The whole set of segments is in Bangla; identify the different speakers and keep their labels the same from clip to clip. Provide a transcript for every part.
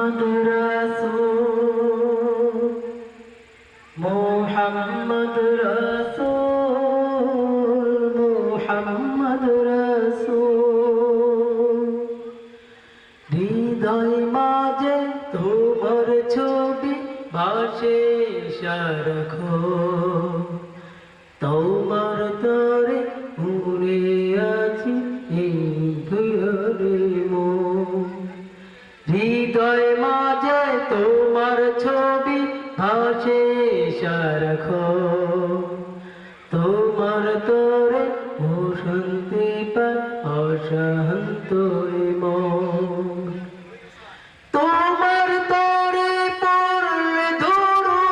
Speaker 1: মুহাম্মদ রাসূল মুহাম্মদ রাসূল মুহাম্মদ রাসূল হৃদয় মাঝে তোমার ছবি ভাসে সারাখো তোমার তরে উড়ে আছি এই ভুয়রে মন হৃদয় মাঝে তোমার ছবি ভাসে সারাখো তোমার তরে ও শান্তি পায় অশান্ত মন তোমার তরে পড়লে ধরো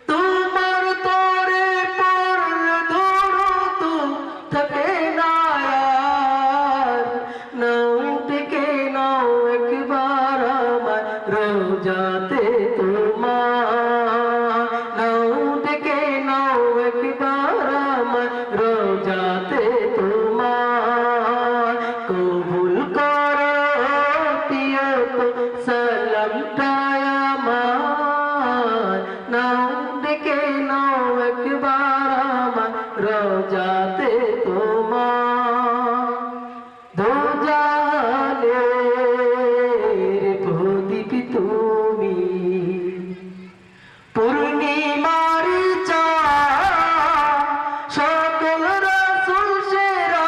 Speaker 1: তোমার তরে পড়লে ধরো তো থাকে না আর নাও ডেকে নাও একবার আমার রোজাতে তোমার নাও ডেকে নাও একবার আমার রোজাতে তোমার কবুল করো প্রিয় তো সালামটা আমার নাও ডেকে নাও একবার আমার রোজাতে তোমার দোজাহানের প্রদীপ তুমি পূর্ণিমার চাঁদ সকল রাসূল সেরা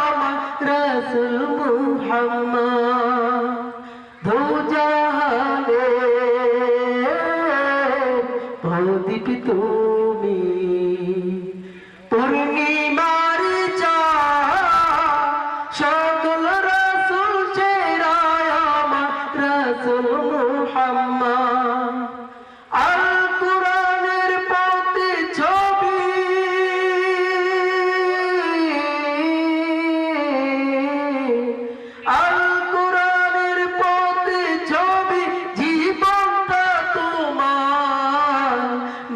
Speaker 1: আমার রাসূল মুহাম্মদ দোজাহানের প্রদীপ তুমি পূর্ণিমার চাঁদ সকল রাসূল সেরা আমার রাসূল মুহাম্মদ আল কুরআনের পথে ছবি আল কুরআনের পথে ছবি জীবনটা তোমার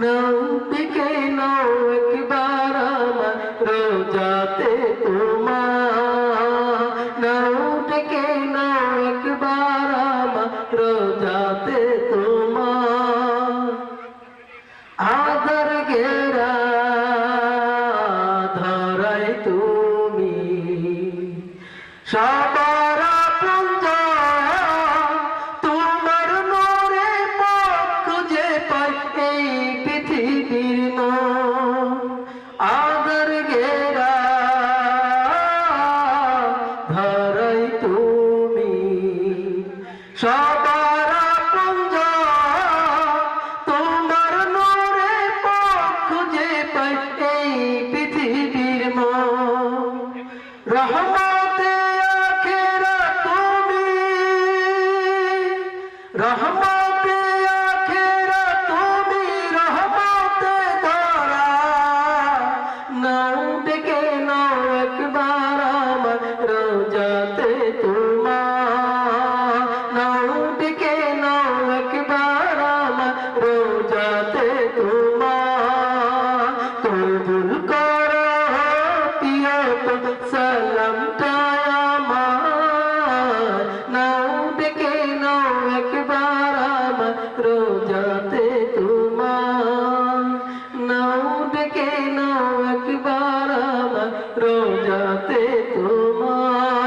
Speaker 1: নাও ডেকে নাও একবার আমার রোজাতে তোমার নাও ডেকে নাও একবার আমার রোজাতে তোমার আদর গেরা ধরাই তুমি সবার আপনজন তোমার নূরে পথ খুঁজে পাই এই পৃথিবীর মন আদর গেরা ধরাই তুমি সবার আপনজন তোমার নূরে পথ খুঁজে পাই এই পৃথিবীর মন রহমতে আখিরাত তুমি রহমতে আখিরাত তুমি রহমতে ধরা নাও ডেকে নাও একবার আমার রোজাতে তোমার নাও ডেকে নাও একবার আমার রোজাতে তোমার কবুল করো প্রিয় তো সালামটা আমার নাও ডেকে নাও একবার আমার রোজাতে তোমার নাও ডেকে নাও একবার আমার রোজাতে তোমার